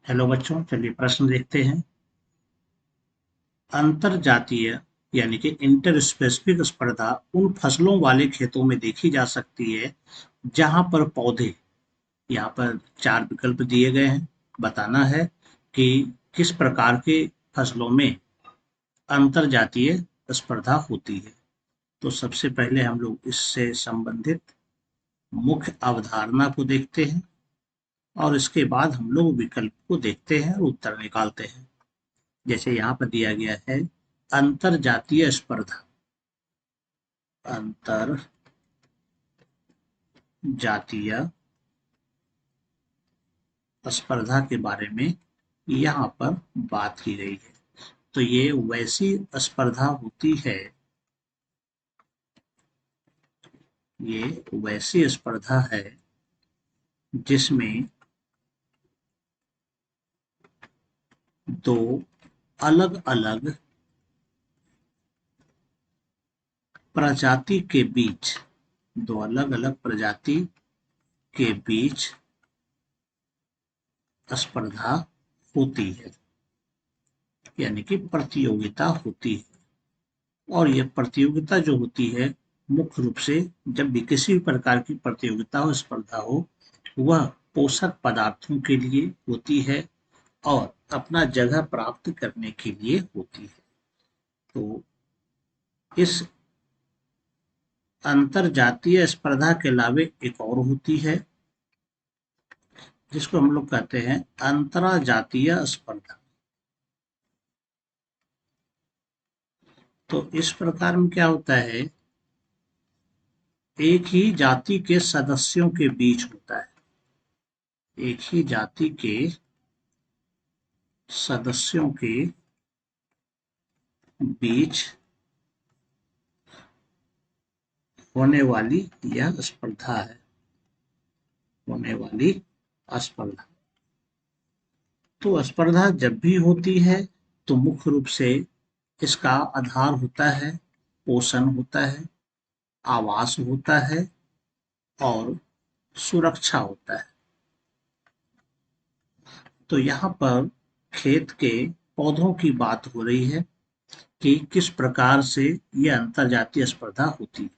Hello बच्चों, चलिए प्रश्न देखते हैं। अंतरजातीय यानी कि इंटर स्पेसिफिक स्पर्धा उन फसलों वाले खेतों में देखी जा सकती है जहां पर पौधे, यहाँ पर चार विकल्प दिए गए हैं। बताना है कि किस प्रकार के फसलों में अंतरजातीय स्पर्धा होती है। तो सबसे पहले हम लोग इससे संबंधित मुख्य अवधारणा को देखते हैं और इसके बाद हम लोग विकल्प को देखते हैं और उत्तर निकालते हैं। जैसे यहाँ पर दिया गया है अंतरजातीय स्पर्धा। अंतर जातीय स्पर्धा के बारे में यहाँ पर बात की गई है। तो ये वैसी स्पर्धा होती है, ये वैसी स्पर्धा है जिसमें दो अलग अलग प्रजाति के बीच, दो अलग अलग प्रजाति के बीच स्पर्धा होती है, यानी कि प्रतियोगिता होती है। और यह प्रतियोगिता जो होती है, मुख्य रूप से जब भी किसी भी प्रकार की प्रतियोगिता हो, स्पर्धा हो, वह पोषक पदार्थों के लिए होती है और अपना जगह प्राप्त करने के लिए होती है। तो इस अंतरजातीय स्पर्धा के अलावे एक और होती है जिसको हम लोग कहते हैं अंतरजातीय स्पर्धा। तो इस प्रकार में क्या होता है, एक ही जाति के सदस्यों के बीच होता है, एक ही जाति के सदस्यों के बीच होने वाली यह स्पर्धा है, होने वाली स्पर्धा। तो स्पर्धा जब भी होती है तो मुख्य रूप से इसका आधार होता है, पोषण होता है, आवास होता है और सुरक्षा होता है। तो यहाँ पर खेत के पौधों की बात हो रही है कि किस प्रकार से यह अंतरजातीय स्पर्धा होती है।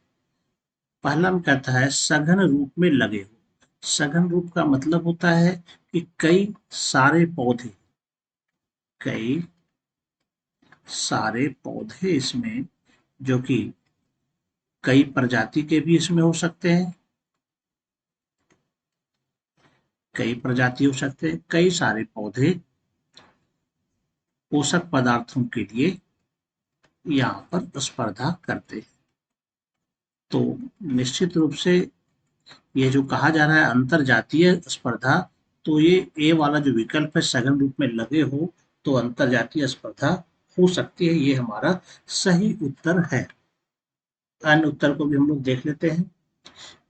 पहला में कहता है सघन रूप में लगे हो। सघन रूप का मतलब होता है कि कई सारे पौधे, कई सारे पौधे इसमें, जो कि कई प्रजाति के भी इसमें हो सकते हैं, कई प्रजाति हो सकते हैं, कई सारे पौधे पोषक पदार्थों के लिए यहाँ पर स्पर्धा करते हैं। तो निश्चित रूप से ये जो कहा जा रहा है अंतरजातीय स्पर्धा, तो ये ए वाला जो विकल्प है सघन रूप में लगे हो, तो अंतरजातीय स्पर्धा हो सकती है, ये हमारा सही उत्तर है। अन्य उत्तर को भी हम लोग देख लेते हैं।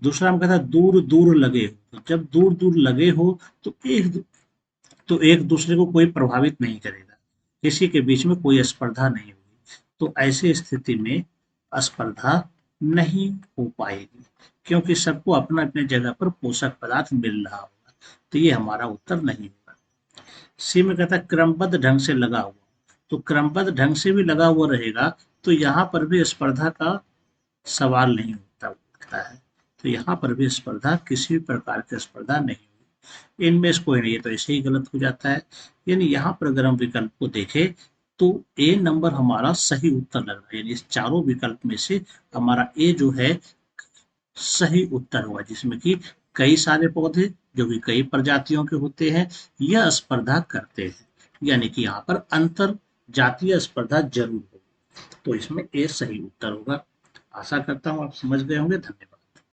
दूसरा हम कहता है दूर दूर लगे हो। तो जब दूर दूर लगे हो तो एक दूसरे को कोई प्रभावित नहीं करेगा, किसी के बीच में कोई स्पर्धा नहीं होगी, तो ऐसी स्थिति में स्पर्धा नहीं हो पाएगी, क्योंकि सबको अपना अपने जगह पर पोषक पदार्थ मिल रहा होगा। तो ये हमारा उत्तर नहीं होगा। सी में कहता है क्रमबद्ध ढंग से लगा हुआ। तो क्रमबद्ध ढंग से भी लगा हुआ रहेगा तो यहाँ पर भी स्पर्धा का सवाल नहीं उठता है। तो यहाँ पर भी स्पर्धा, किसी भी प्रकार की स्पर्धा नहीं हुई, इनमें से कोई नहीं है, तो ऐसे ही गलत हो जाता है। यानी यहाँ पर अगर हम विकल्प को देखें तो ए नंबर हमारा सही उत्तर लग रहा है, यानी इस चारों विकल्प में से हमारा ए जो है सही उत्तर हुआ, जिसमें कि कई सारे पौधे जो कि कई प्रजातियों के होते हैं यह स्पर्धा करते हैं, यानी कि यहाँ पर अंतर जातीय स्पर्धा जरूर होगी। तो इसमें ए सही उत्तर होगा। आशा करता हूँ आप समझ गए होंगे। धन्यवाद।